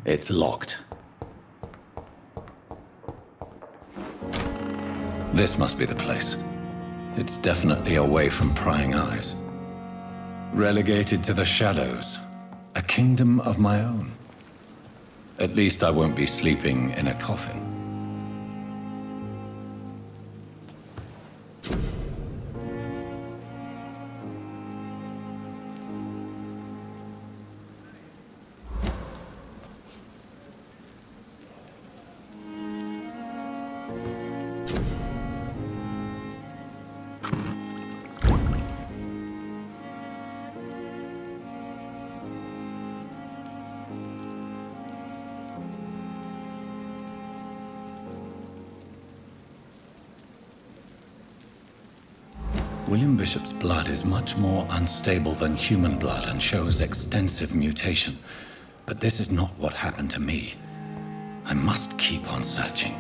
It's locked. This must be the place. It's definitely away from prying eyes. Relegated to the shadows. A kingdom of my own. At least I won't be sleeping in a coffin. William Bishop's blood is much more unstable than human blood and shows extensive mutation. But this is not what happened to me. I must keep on searching.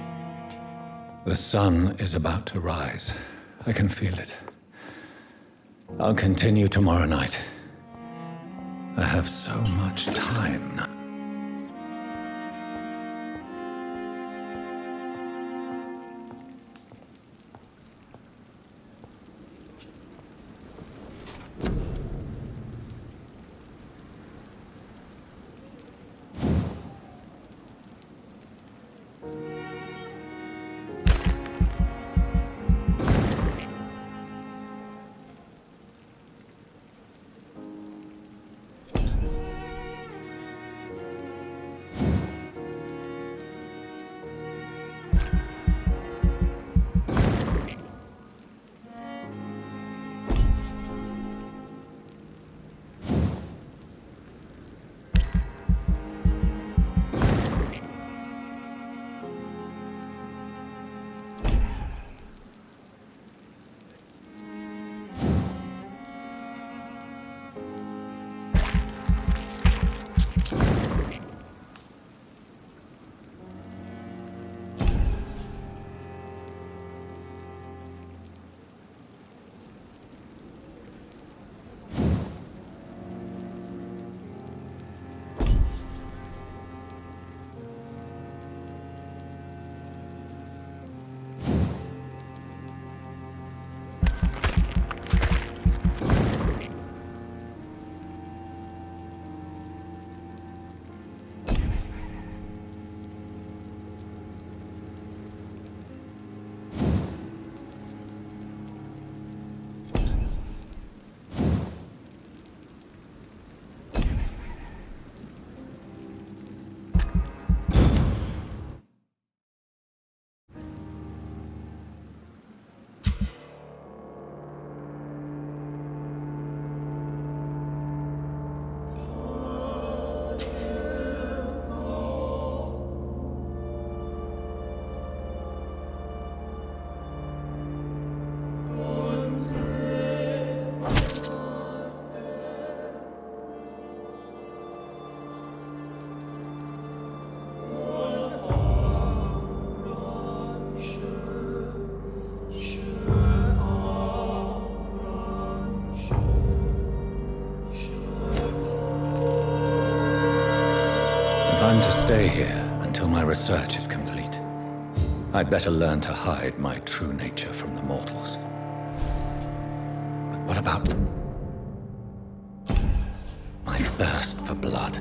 The sun is about to rise. I can feel it. I'll continue tomorrow night. I have so much time now. I'm to stay here until my research is complete. I'd better learn to hide my true nature from the mortals. But what about my thirst for blood?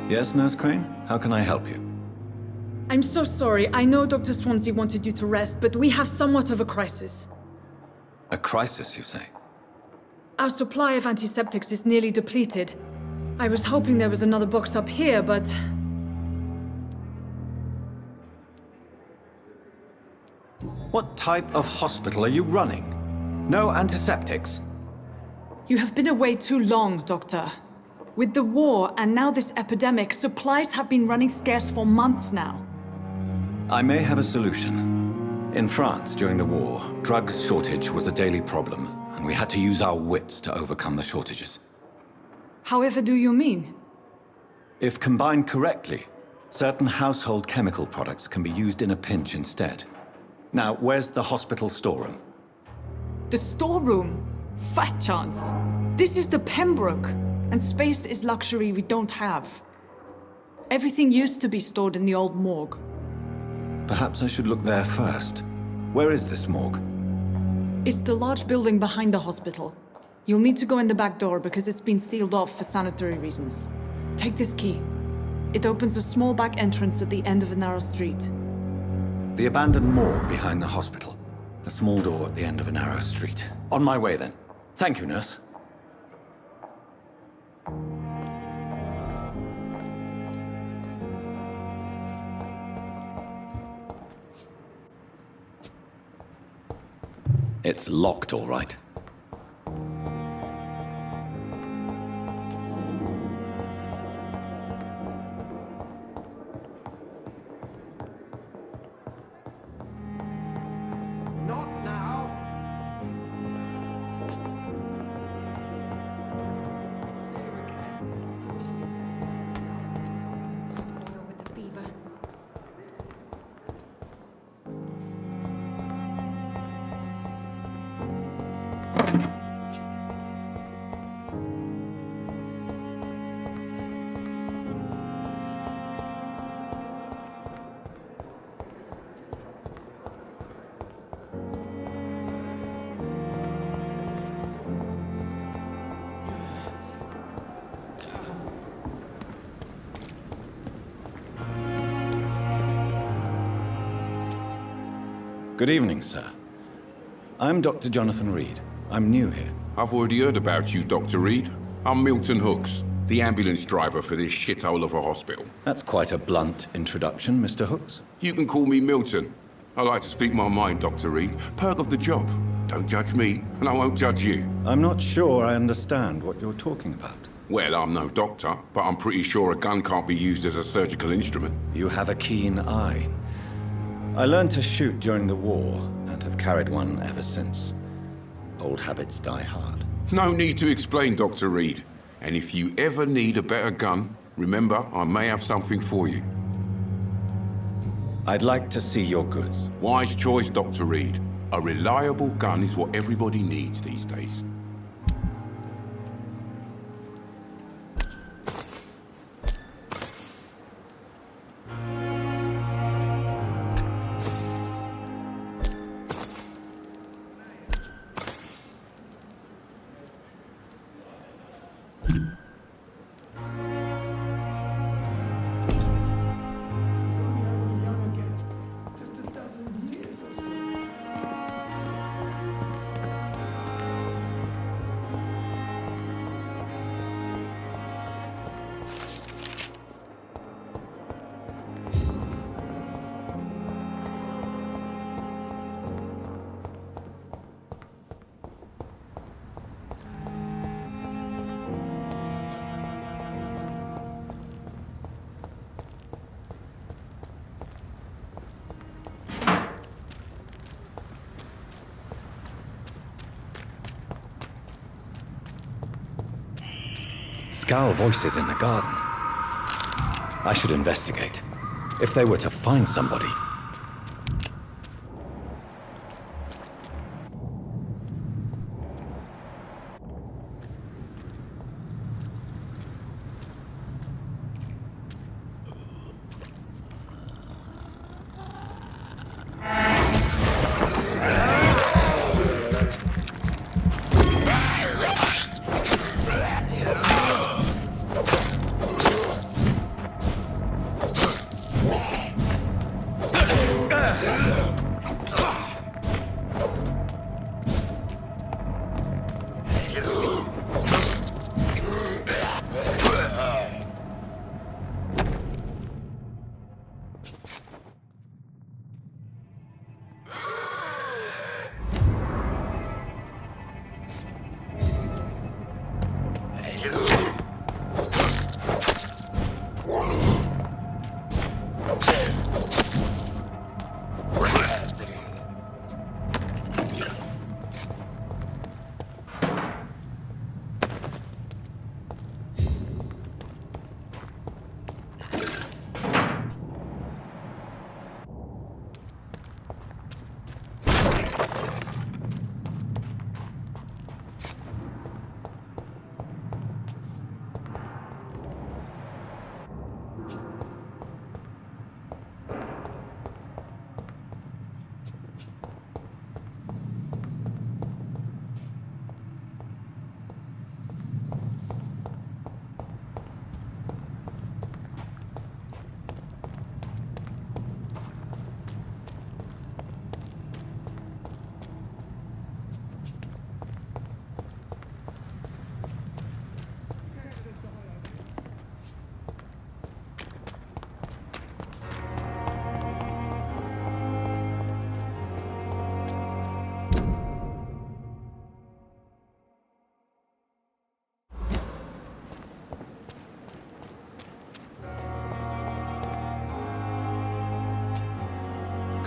Yes, Nurse Crane? How can I help you? I'm so sorry. I know Dr. Swansea wanted you to rest, but we have somewhat of a crisis. A crisis, you say? Our supply of antiseptics is nearly depleted. I was hoping there was another box up here, but... What type of hospital are you running? No antiseptics? You have been away too long, Doctor. With the war and now this epidemic, supplies have been running scarce for months now. I may have a solution. In France, during the war, drugs shortage was a daily problem, and we had to use our wits to overcome the shortages. However do you mean? If combined correctly, certain household chemical products can be used in a pinch instead. Now, where's the hospital storeroom? The storeroom? Fat chance. This is the Pembroke, and space is luxury we don't have. Everything used to be stored in the old morgue. Perhaps I should look there first. Where is this morgue? It's the large building behind the hospital. You'll need to go in the back door because it's been sealed off for sanitary reasons. Take this key. It opens a small back entrance at the end of a narrow street. The abandoned morgue behind the hospital. A small door at the end of a narrow street. On my way then. Thank you, nurse. It's locked, all right. Not now. With the fever. Good evening, sir. I'm Dr. Jonathan Reed. I'm new here. I've already heard about you, Dr. Reed. I'm Milton Hooks, the ambulance driver for this shithole of a hospital. That's quite a blunt introduction, Mr. Hooks. You can call me Milton. I like to speak my mind, Dr. Reed. Perk of the job. Don't judge me, and I won't judge you. I'm not sure I understand what you're talking about. Well, I'm no doctor, but I'm pretty sure a gun can't be used as a surgical instrument. You have a keen eye. I learned to shoot during the war, and have carried one ever since. Old habits die hard. No need to explain, Dr. Reed. And if you ever need a better gun, remember, I may have something for you. I'd like to see your goods. Wise choice, Dr. Reed. A reliable gun is what everybody needs these days. Scowl voices in the garden. I should investigate. If they were to find somebody.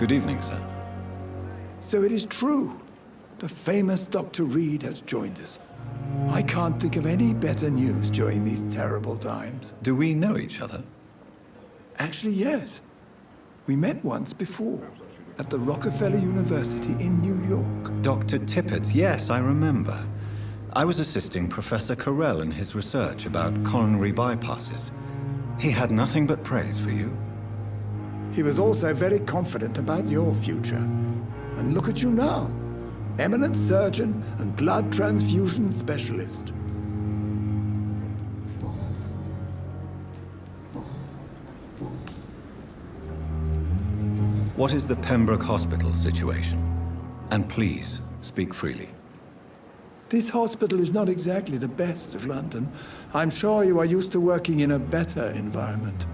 Good evening, sir. So it is true. The famous Dr. Reed has joined us. I can't think of any better news during these terrible times. Do we know each other? Actually, yes. We met once before, at the Rockefeller University in New York. Dr. Tippett, yes, I remember. I was assisting Professor Carell in his research about coronary bypasses. He had nothing but praise for you. He was also very confident about your future. And look at you now. Eminent surgeon and blood transfusion specialist. What is the Pembroke Hospital situation? And please, speak freely. This hospital is not exactly the best of London. I'm sure you are used to working in a better environment.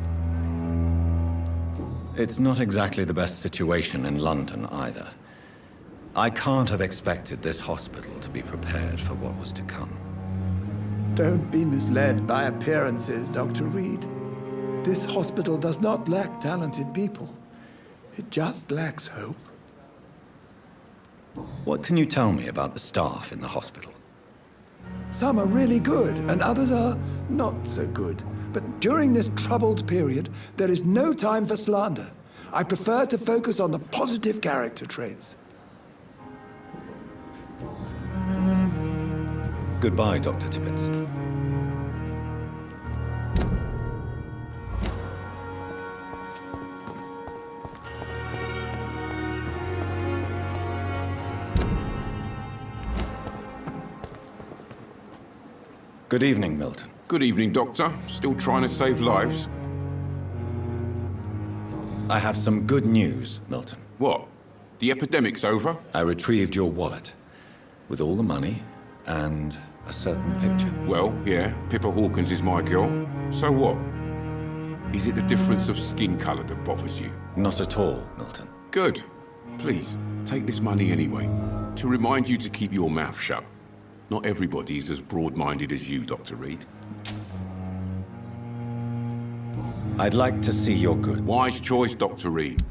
It's not exactly the best situation in London either. I can't have expected this hospital to be prepared for what was to come. Don't be misled by appearances, Dr. Reed. This hospital does not lack talented people. It just lacks hope. What can you tell me about the staff in the hospital? Some are really good, and others are not so good. But during this troubled period, there is no time for slander. I prefer to focus on the positive character traits. Goodbye, Dr. Tippett. Good evening, Milton. Good evening, Doctor. Still trying to save lives? I have some good news, Milton. What? The epidemic's over? I retrieved your wallet with all the money and a certain picture. Well, yeah, Pippa Hawkins is my girl. So what? Is it the difference of skin colour that bothers you? Not at all, Milton. Good. Please, take this money anyway. To remind you to keep your mouth shut. Not everybody is as broad-minded as you, Dr. Reed. I'd like to see your good. Wise choice, Dr. Reed.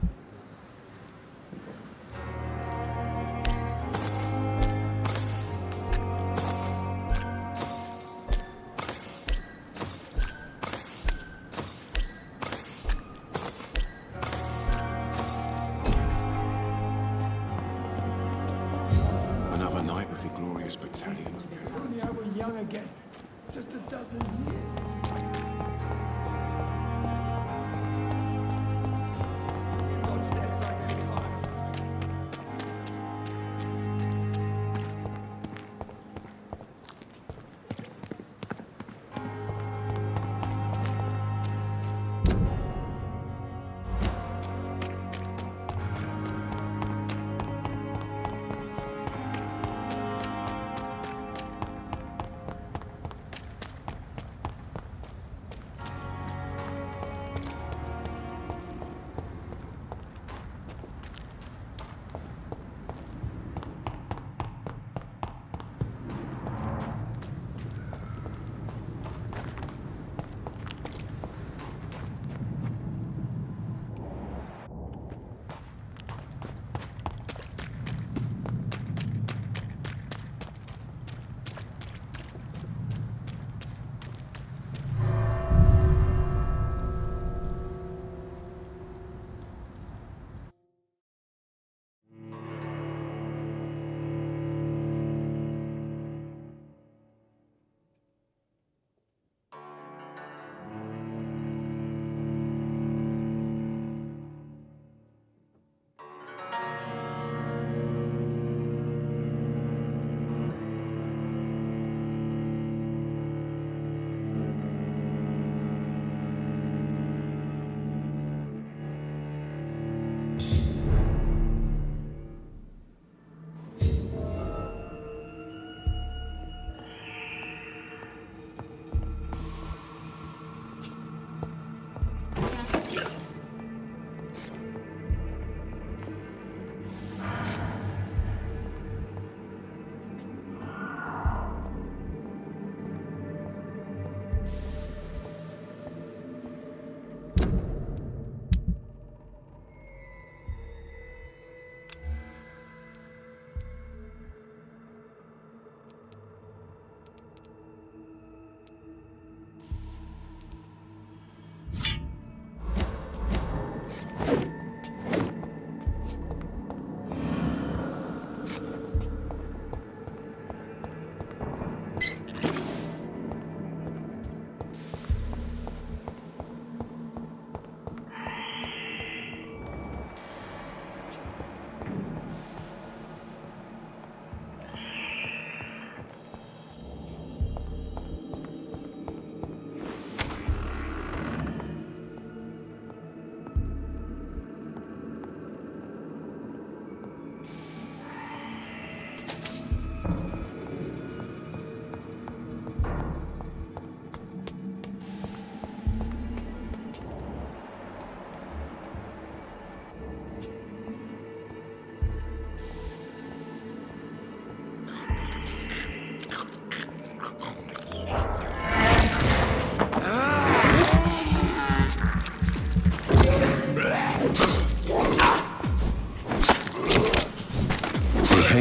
Another night with the glorious battalion. If only I were young again. Just a dozen years.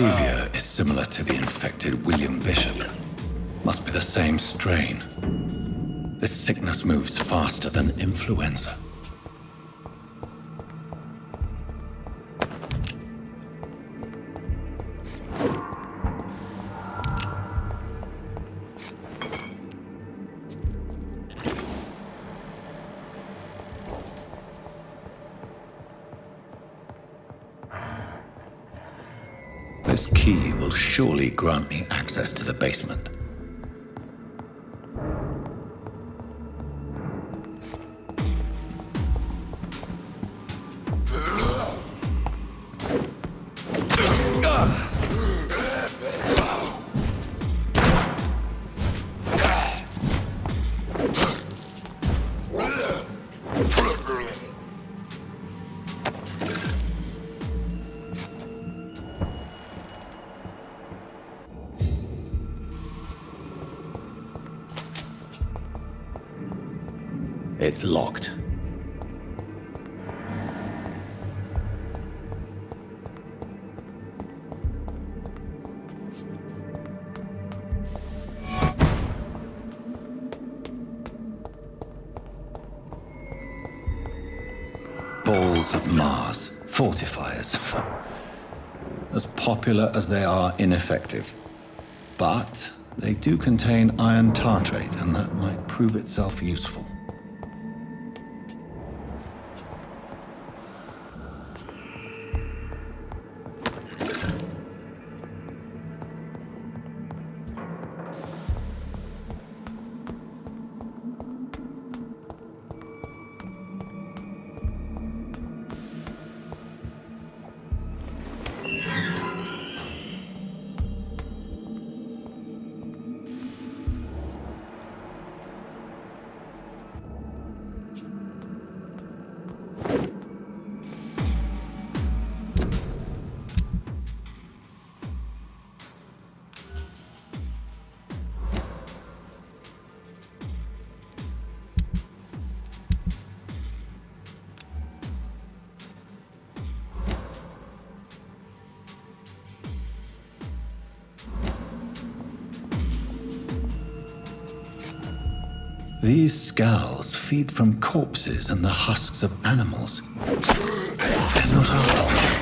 behavior is similar to the infected William Bishop. Must be the same strain. This sickness moves faster than influenza. This key will surely grant me access to the basement. It's locked. Balls of Mars, fortifiers. As popular as they are ineffective. But they do contain iron tartrate, and that might prove itself useful. These scowls feed from corpses and the husks of animals. They're not our.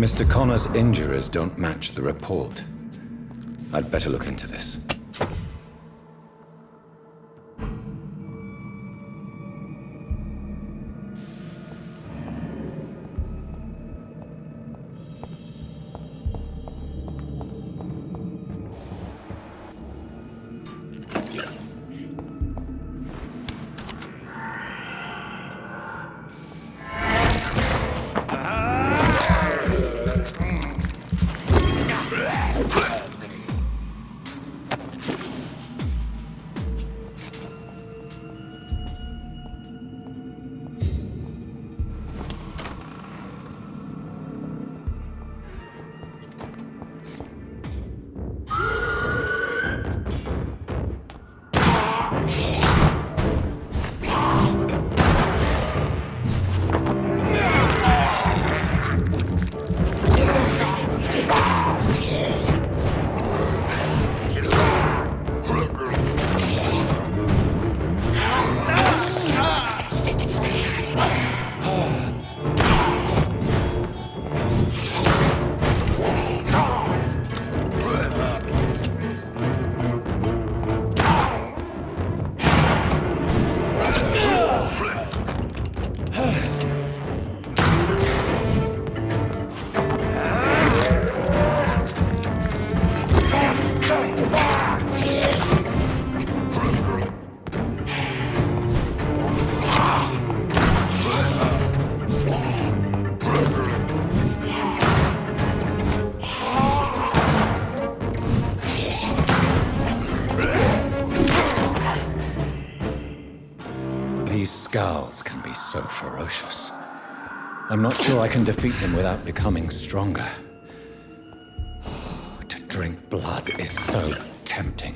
Mr. Connor's injuries don't match the report. I'd better look into this. scowls can be so ferocious. I'm not sure I can defeat him without becoming stronger. To drink blood is so tempting.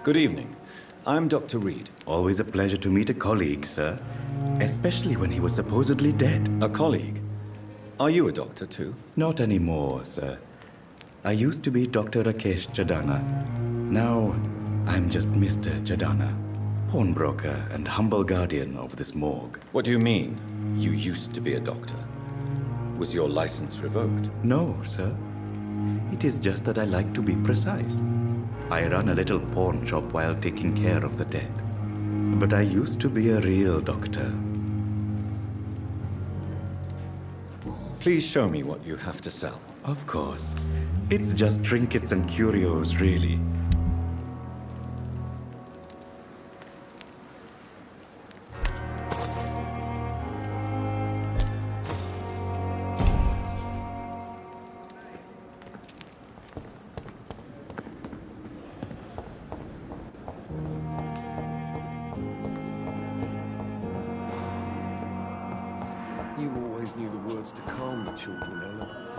Good evening. I'm Dr. Reed. Always a pleasure to meet a colleague, sir. Especially when he was supposedly dead. A colleague? Are you a doctor too? Not anymore, sir. I used to be Dr. Rakesh Chadana. Now, I'm just Mr. Chadana, pawnbroker and humble guardian of this morgue. What do you mean, you used to be a doctor? Was your license revoked? No, sir. It is just that I like to be precise. I run a little pawn shop while taking care of the dead. but I used to be a real doctor. Please show me what you have to sell. Of course. It's just trinkets and curios, really. You always knew the words to calm the children, Ella.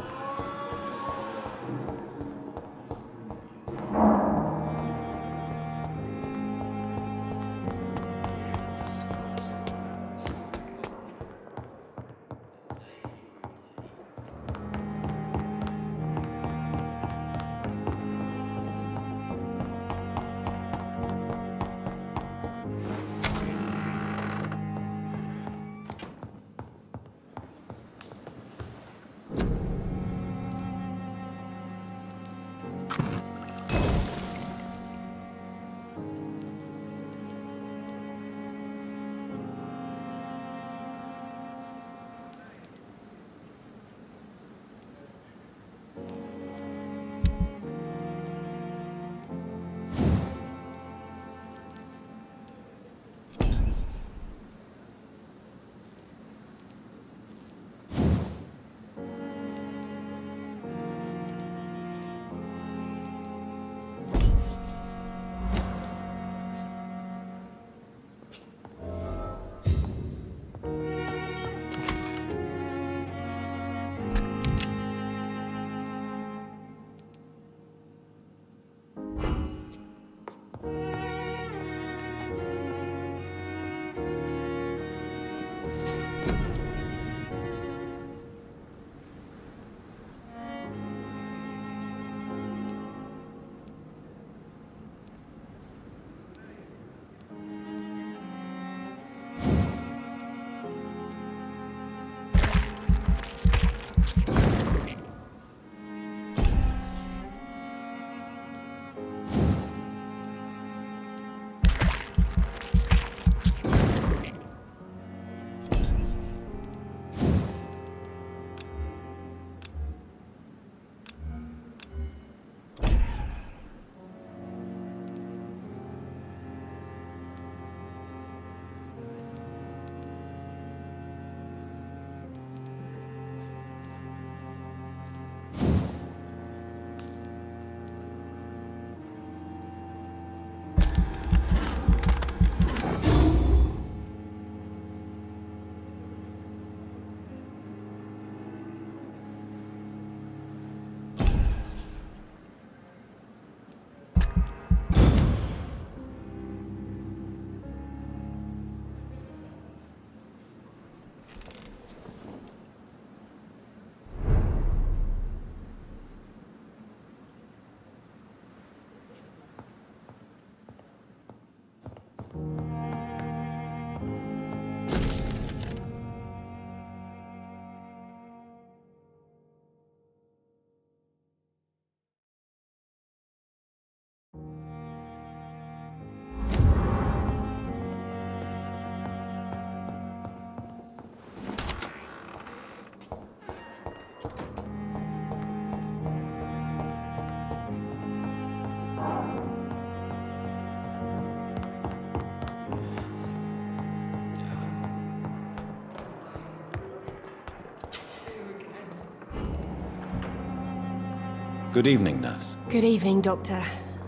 Good evening, nurse. Good evening, Doctor.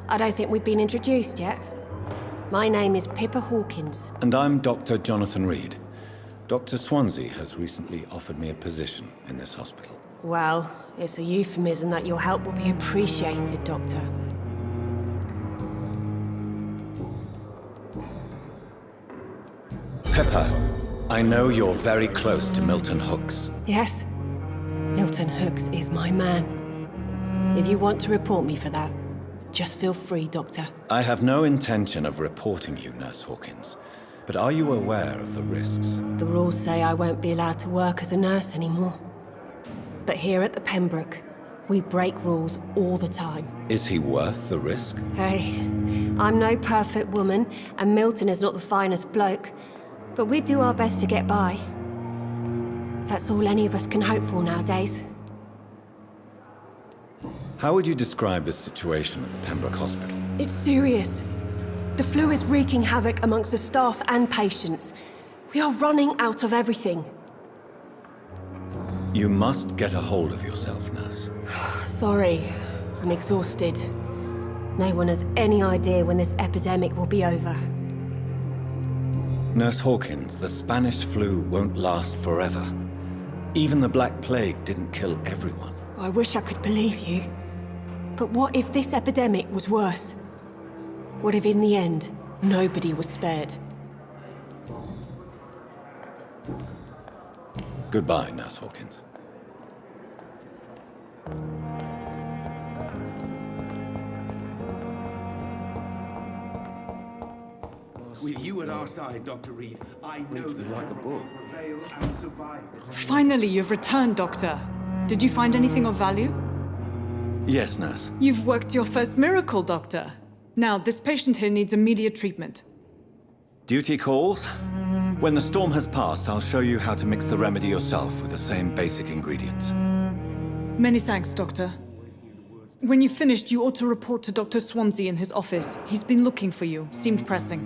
I don't think we've been introduced yet. My name is Pippa Hawkins. And I'm Dr. Jonathan Reed. Dr. Swansea has recently offered me a position in this hospital. Well, it's a euphemism that your help will be appreciated, Doctor. Pippa, I know you're very close to Milton Hooks. Yes? Milton Hooks is my man. If you want to report me for that, just feel free, Doctor. I have no intention of reporting you, Nurse Hawkins. But are you aware of the risks? The rules say I won't be allowed to work as a nurse anymore. But here at the Pembroke, We break rules all the time. Is he worth the risk? Hey, I'm no perfect woman, and Milton is not the finest bloke, but we do our best to get by. That's all any of us can hope for nowadays. How would you describe the situation at the Pembroke Hospital? It's serious. The flu is wreaking havoc amongst the staff and patients. We are running out of everything. You must get a hold of yourself, nurse. Sorry, I'm exhausted. No one has any idea when this epidemic will be over. Nurse Hawkins, the Spanish flu won't last forever. Even the Black Plague didn't kill everyone. I wish I could believe you. But what if this epidemic was worse? What if in the end, nobody was spared? Goodbye, Nurse Hawkins. With you at our side, Dr. Reed, I know that I will prevail and survive this. Finally, you've returned, Doctor. Did you find anything of value? Yes, nurse. You've worked your first miracle, Doctor. Now, this patient here needs immediate treatment. Duty calls. When the storm has passed, I'll show you how to mix the remedy yourself with the same basic ingredients. Many thanks, Doctor. When you've finished, you ought to report to Dr. Swansea in his office. He's been looking for you. Seemed pressing.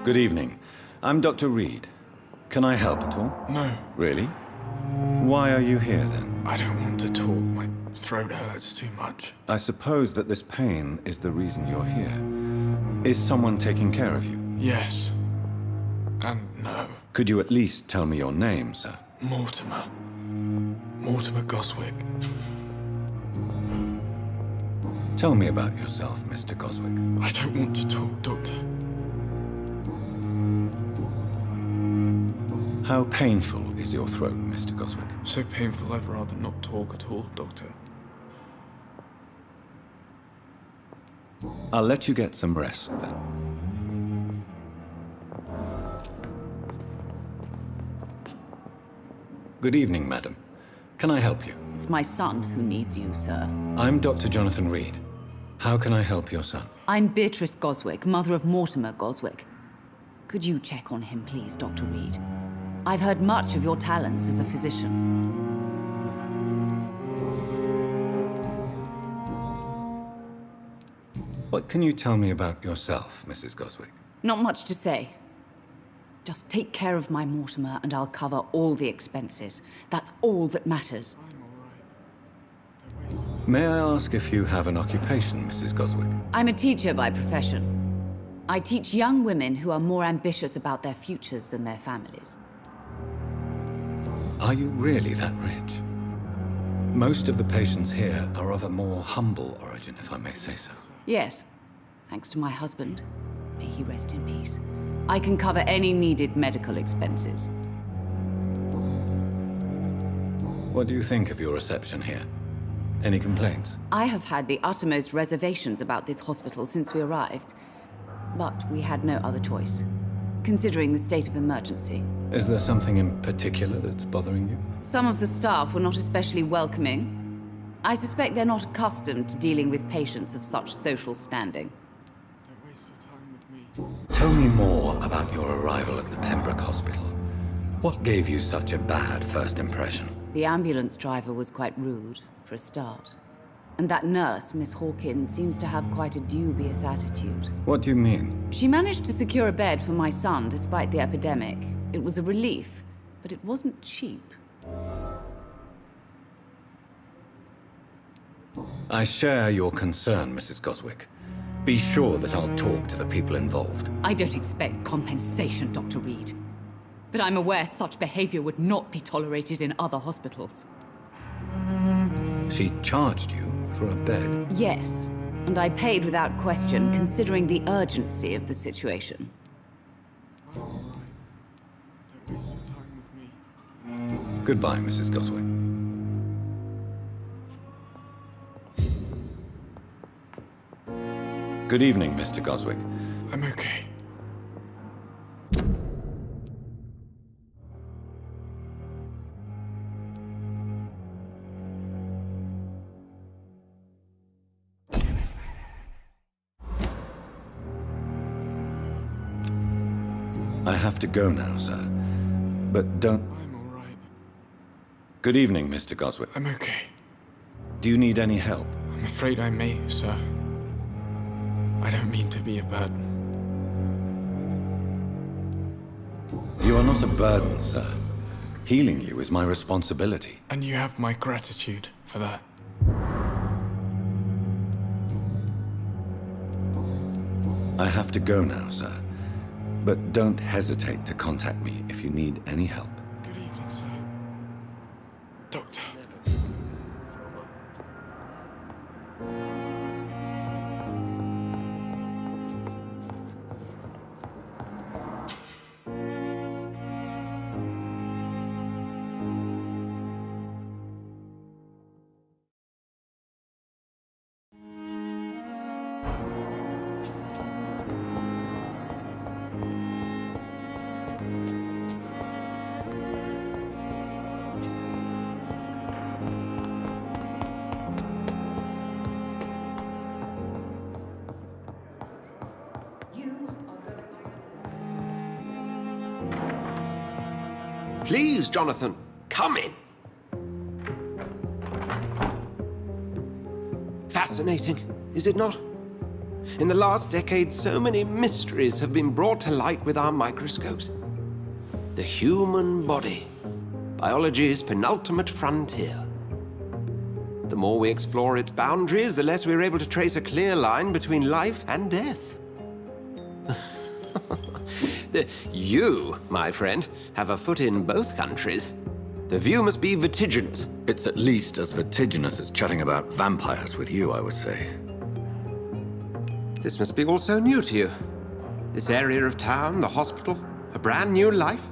Good evening. I'm Dr. Reed. Can I help at all? No, Really? Why are you here, then? I don't want to talk. My throat hurts too much. I suppose that this pain is the reason you're here. Is someone taking care of you? Yes. And no. Could you at least tell me your name, sir? Mortimer. Mortimer Goswick. Tell me about yourself, Mr. Goswick. I don't want to talk, Doctor. How painful is your throat, Mr. Goswick? So painful I'd rather not talk at all, Doctor. I'll let you get some rest, then. Good evening, madam. Can I help you? It's my son who needs you, sir. I'm Dr. Jonathan Reed. How can I help your son? I'm Beatrice Goswick, mother of Mortimer Goswick. Could you check on him, please, Dr. Reed? I've heard much of your talents as a physician. What can you tell me about yourself, Mrs. Goswick? Not much to say. Just take care of my Mortimer and I'll cover all the expenses. That's all that matters. May I ask if you have an occupation, Mrs. Goswick? I'm a teacher by profession. I teach young women who are more ambitious about their futures than their families. Are you really that rich? Most of the patients here are of a more humble origin, if I may say so. Yes, thanks to my husband. May he rest in peace. I can cover any needed medical expenses. What do you think of your reception here? Any complaints? I have had the uttermost reservations about this hospital since we arrived. But we had no other choice, considering the state of emergency. Is there something in particular that's bothering you? Some of the staff were not especially welcoming. I suspect they're not accustomed to dealing with patients of such social standing. Don't waste your time with me. Tell me more about your arrival at the Pembroke Hospital. What gave you such a bad first impression? The ambulance driver was quite rude, for a start. And that nurse, Miss Hawkins, seems to have quite a dubious attitude. What do you mean? She managed to secure a bed for my son despite the epidemic. It was a relief, but it wasn't cheap. I share your concern, Mrs. Goswick. Be sure that I'll talk to the people involved. I don't expect compensation, Dr. Reed. But I'm aware such behavior would not be tolerated in other hospitals. She charged you for a bed? Yes, and I paid without question, considering the urgency of the situation. Don't waste your time with me. Goodbye, Mrs. Goswick. Good evening, Mr. Goswick. I'm okay. I have to go now, sir. But don't... I'm all right. Good evening, Mr. Goswick. I'm okay. Do you need any help? I'm afraid I may, sir. I don't mean to be a burden. You are not a burden, sir. Healing you is my responsibility. And you have my gratitude for that. I have to go now, sir. But don't hesitate to contact me if you need any help. Good evening, sir. Doctor. Please, Jonathan, come in. Fascinating, is it not? In the last decade, so many mysteries have been brought to light with our microscopes. The human body, biology's penultimate frontier. The more we explore its boundaries, the less we're able to trace a clear line between life and death. You, my friend, have a foot in both countries. The view must be vertiginous. It's at least as vertiginous as chatting about vampires with you, I would say. This must be all so new to you. This area of town, the hospital, a brand new life.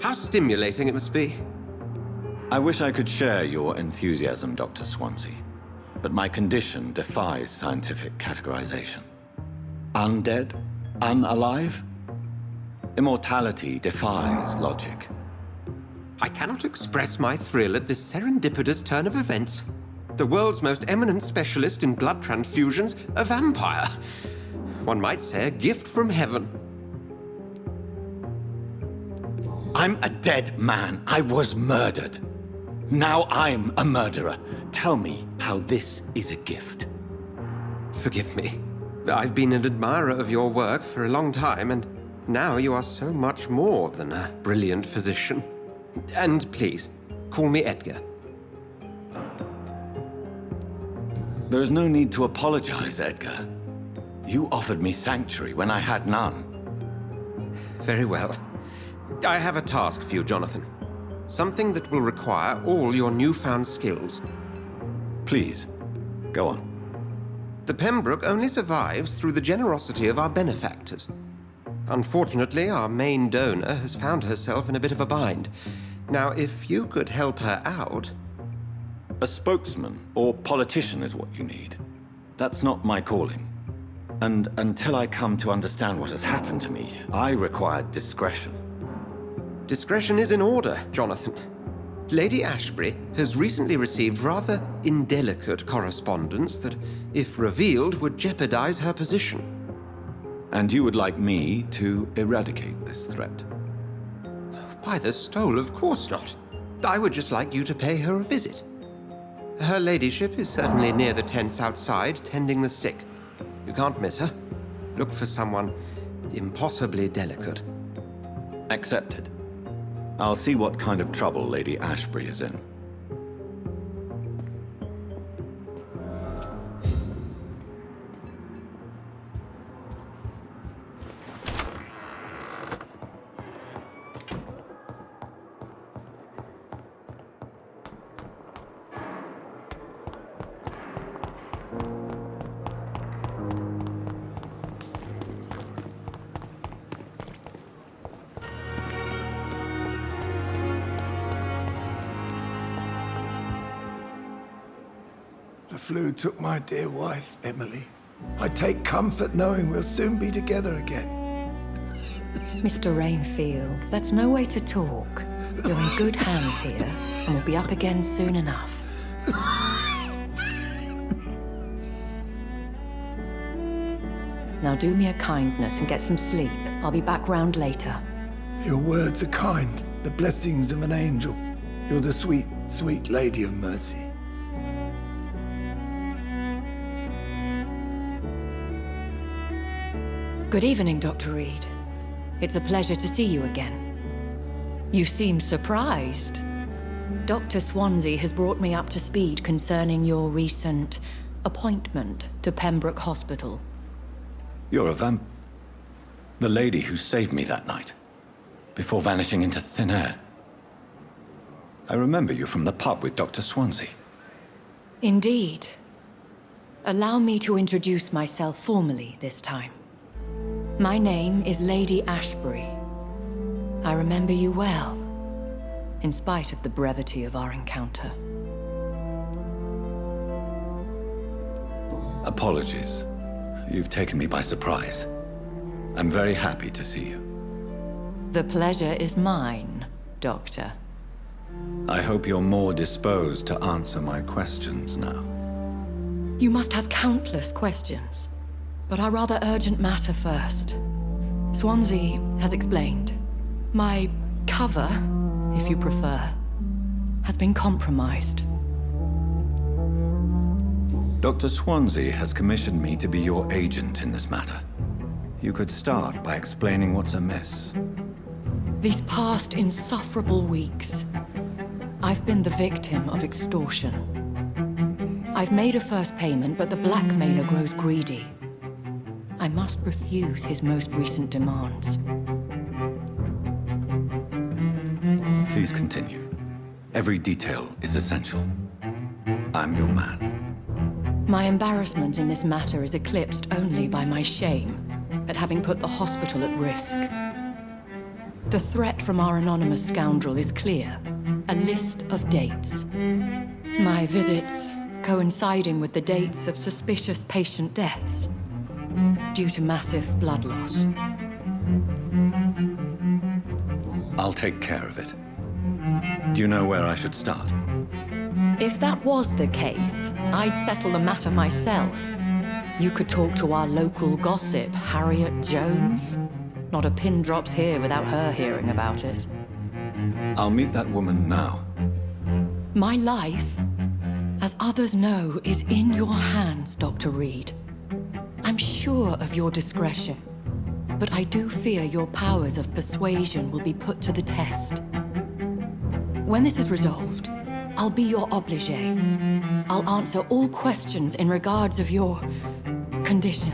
How stimulating it must be. I wish I could share your enthusiasm, Dr. Swansea, but my condition defies scientific categorization. Undead? Unalive? Immortality defies logic. I cannot express my thrill at this serendipitous turn of events. The world's most eminent specialist in blood transfusions, a vampire. One might say a gift from heaven. I'm a dead man. I was murdered. Now I'm a murderer. Tell me how this is a gift. Forgive me. I've been an admirer of your work for a long time, and now you are so much more than a brilliant physician. And please, call me Edgar. There is no need to apologize, Edgar. You offered me sanctuary when I had none. Very well. I have a task for you, Jonathan. Something that will require all your newfound skills. Please, go on. The Pembroke only survives through the generosity of our benefactors. Unfortunately, our main donor has found herself in a bit of a bind. Now, if you could help her out... A spokesman or politician is what you need. That's not my calling. And until I come to understand what has happened to me, I require discretion. Discretion is in order, Jonathan. Lady Ashbury has recently received rather indelicate correspondence that, if revealed, would jeopardize her position. And you would like me to eradicate this threat? By the stole, of course not. I would just like you to pay her a visit. Her ladyship is certainly near the tents outside, tending the sick. You can't miss her. Look for someone impossibly delicate. Accepted. I'll see what kind of trouble Lady Ashbury is in. The flu took my dear wife, Emily. I take comfort knowing we'll soon be together again. Mr. Rainfield, that's no way to talk. You're in good hands here, and we'll be up again soon enough. Now do me a kindness and get some sleep. I'll be back round later. Your words are kind, the blessings of an angel. You're the sweet, sweet Lady of Mercy. Good evening, Dr. Reed. It's a pleasure to see you again. You seem surprised. Dr. Swansea has brought me up to speed concerning your recent appointment to Pembroke Hospital. You're a the lady who saved me that night, before vanishing into thin air. I remember you from the pub with Dr. Swansea. Indeed. Allow me to introduce myself formally this time. My name is Lady Ashbury. I remember you well, in spite of the brevity of our encounter. Apologies. You've taken me by surprise. I'm very happy to see you. The pleasure is mine, Doctor. I hope you're more disposed to answer my questions now. You must have countless questions, but our rather urgent matter first. Swansea has explained. My cover, if you prefer, has been compromised. Dr. Swansea has commissioned me to be your agent in this matter. You could start by explaining what's amiss. These past insufferable weeks, I've been the victim of extortion. I've made a first payment, but the blackmailer grows greedy. I must refuse his most recent demands. Please continue. Every detail is essential. I'm your man. My embarrassment in this matter is eclipsed only by my shame at having put the hospital at risk. The threat from our anonymous scoundrel is clear. A list of dates. My visits coinciding with the dates of suspicious patient deaths due to massive blood loss. I'll take care of it. Do you know where I should start? If that was the case, I'd settle the matter myself. You could talk to our local gossip, Harriet Jones. Not a pin drops here without her hearing about it. I'll meet that woman now. My life, as others know, is in your hands, Dr. Reed. I'm sure of your discretion, but I do fear your powers of persuasion will be put to the test. When this is resolved, I'll be your obligé. I'll answer all questions in regards of your condition.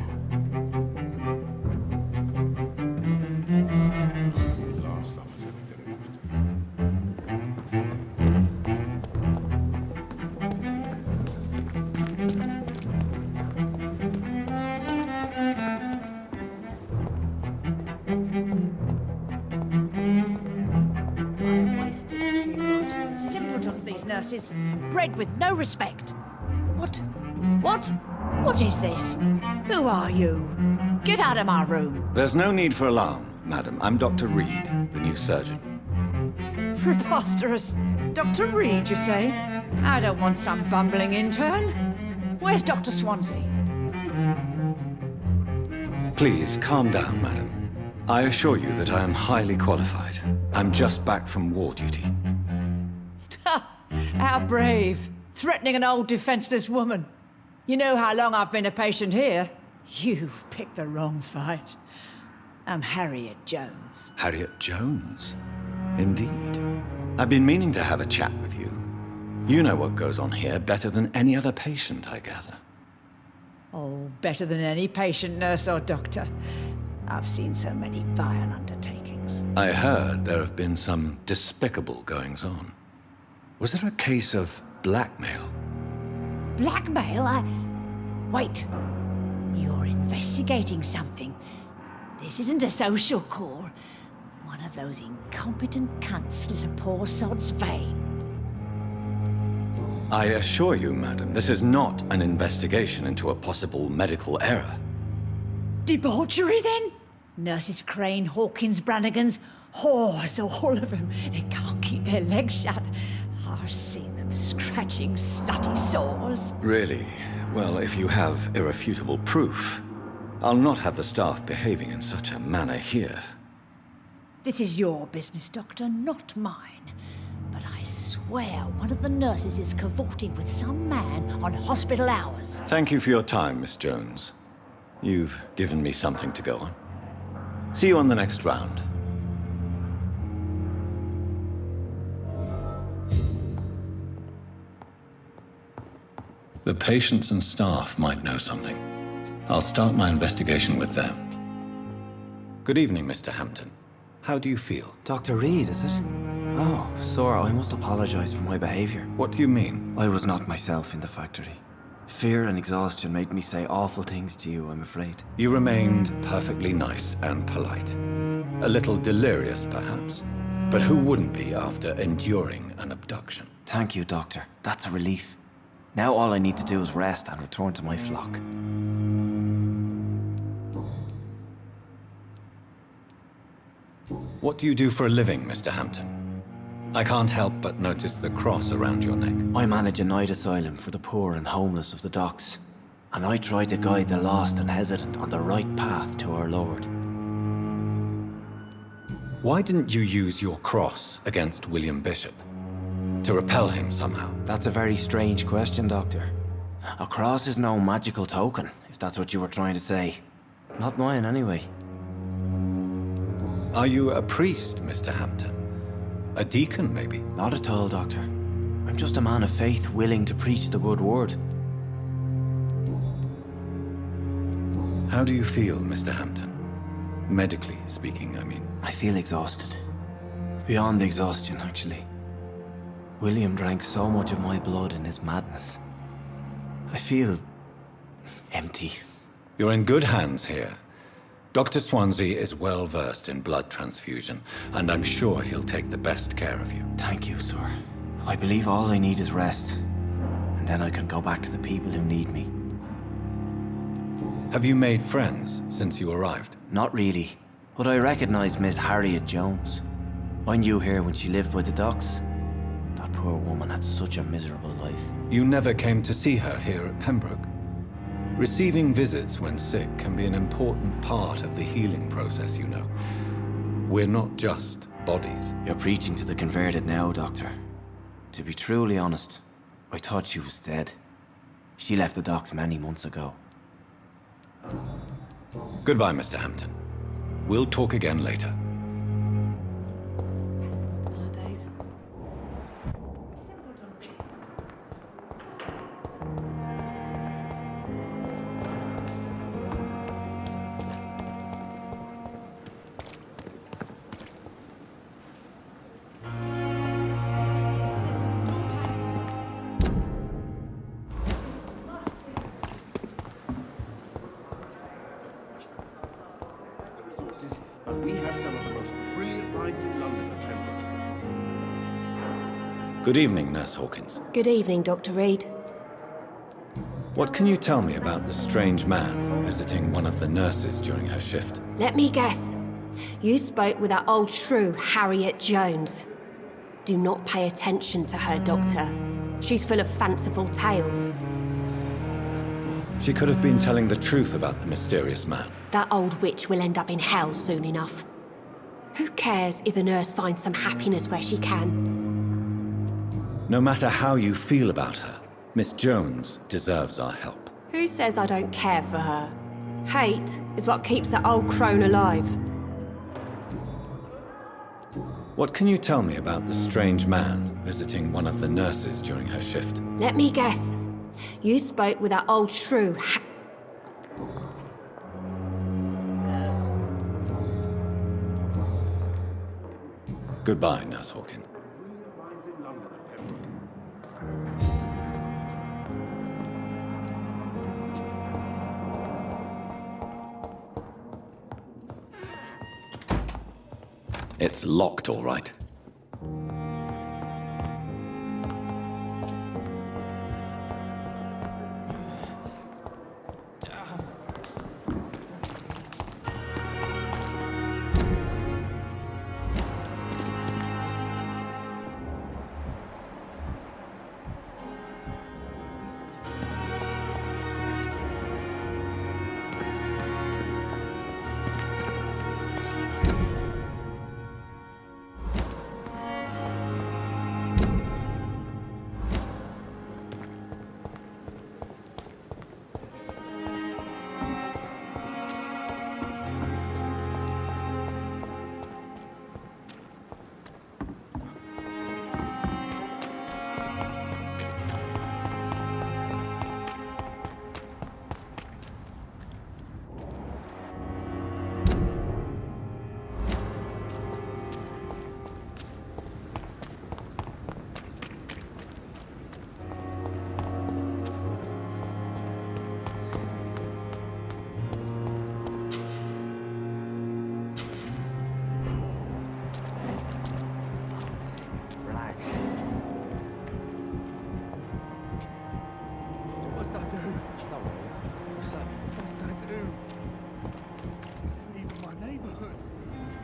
Nurses, bred with no respect. What is this? Who are you? Get out of my room. There's no need for alarm, madam. I'm Dr. Reed, the new surgeon. Preposterous. Dr. Reed, you say? I don't want some bumbling intern. Where's Dr. Swansea? Please, calm down, madam. I assure you that I am highly qualified. I'm just back from war duty. How brave. Threatening an old defenseless woman. You know how long I've been a patient here? You've picked the wrong fight. I'm Harriet Jones. Harriet Jones? Indeed. I've been meaning to have a chat with you. You know what goes on here better than any other patient, I gather. Oh, better than any patient, nurse or doctor. I've seen so many vile undertakings. I heard there have been some despicable goings-on. Was there a case of blackmail? Blackmail? Wait. You're investigating something. This isn't a social call. One of those incompetent cunts slit a poor sod's vein. I assure you, madam, this is not an investigation into a possible medical error. Debauchery, then? Nurses Crane, Hawkins, Brannigans, whores, all of them. They can't keep their legs shut. I've seen them scratching slutty sores. Really? Well, if you have irrefutable proof, I'll not have the staff behaving in such a manner here. This is your business, Doctor, not mine. But I swear one of the nurses is cavorting with some man on hospital hours. Thank you for your time, Miss Jones. You've given me something to go on. See you on the next round. The patients and staff might know something. I'll start my investigation with them. Good evening, Mr. Hampton. How do you feel? Dr. Reed, is it? Oh, sir, I must apologize for my behavior. What do you mean? I was not myself in the factory. Fear and exhaustion made me say awful things to you, I'm afraid. You remained perfectly nice and polite. A little delirious, perhaps. But who wouldn't be after enduring an abduction? Thank you, Doctor. That's a relief. Now all I need to do is rest and return to my flock. What do you do for a living, Mr. Hampton? I can't help but notice the cross around your neck. I manage a night asylum for the poor and homeless of the docks. And I try to guide the lost and hesitant on the right path to our Lord. Why didn't you use your cross against William Bishop? To repel him somehow? That's a very strange question, Doctor. A cross is no magical token, if that's what you were trying to say. Not mine, anyway. Are you a priest, Mr. Hampton? A deacon, maybe? Not at all, Doctor. I'm just a man of faith willing to preach the good word. How do you feel, Mr. Hampton? Medically speaking, I mean. I feel exhausted. Beyond exhaustion, actually. William drank so much of my blood in his madness. I feel empty. You're in good hands here. Dr. Swansea is well versed in blood transfusion, and I'm sure he'll take the best care of you. Thank you, sir. I believe all I need is rest, and then I can go back to the people who need me. Have you made friends since you arrived? Not really, but I recognize Miss Harriet Jones. I knew her when she lived by the docks. That poor woman had such a miserable life. You never came to see her here at Pembroke? Receiving visits when sick can be an important part of the healing process, you know. We're not just bodies. You're preaching to the converted now, Doctor. To be truly honest, I thought she was dead. She left the docks many months ago. Goodbye, Mr. Hampton. We'll talk again later. But we have some of the most brilliant minds in London at Pembroke. Good evening, Nurse Hawkins. Good evening, Dr. Reed. What can you tell me about the strange man visiting one of the nurses during her shift? Let me guess. You spoke with that old shrew, Harriet Jones. Do not pay attention to her, Doctor. She's full of fanciful tales. She could have been telling the truth about the mysterious man. That old witch will end up in hell soon enough. Who cares if a nurse finds some happiness where she can? No matter how you feel about her, Miss Jones deserves our help. Who says I don't care for her? Hate is what keeps that old crone alive. What can you tell me about the strange man visiting one of the nurses during her shift? Let me guess. You spoke with that old shrew. Goodbye, Nurse Hawkins. It's locked, all right.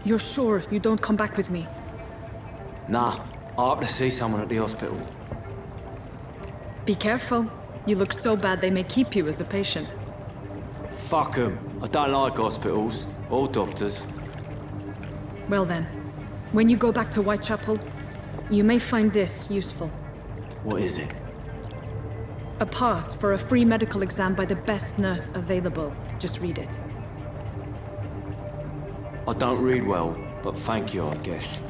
You're sure you don't come back with me? Nah, I have to see someone at the hospital. Be careful. You look so bad they may keep you as a patient. Fuck 'em. I don't like hospitals or doctors. Well then, when you go back to Whitechapel, you may find this useful. What is it? A pass for a free medical exam by the best nurse available. Just read it. I don't read well, but thank you, I guess.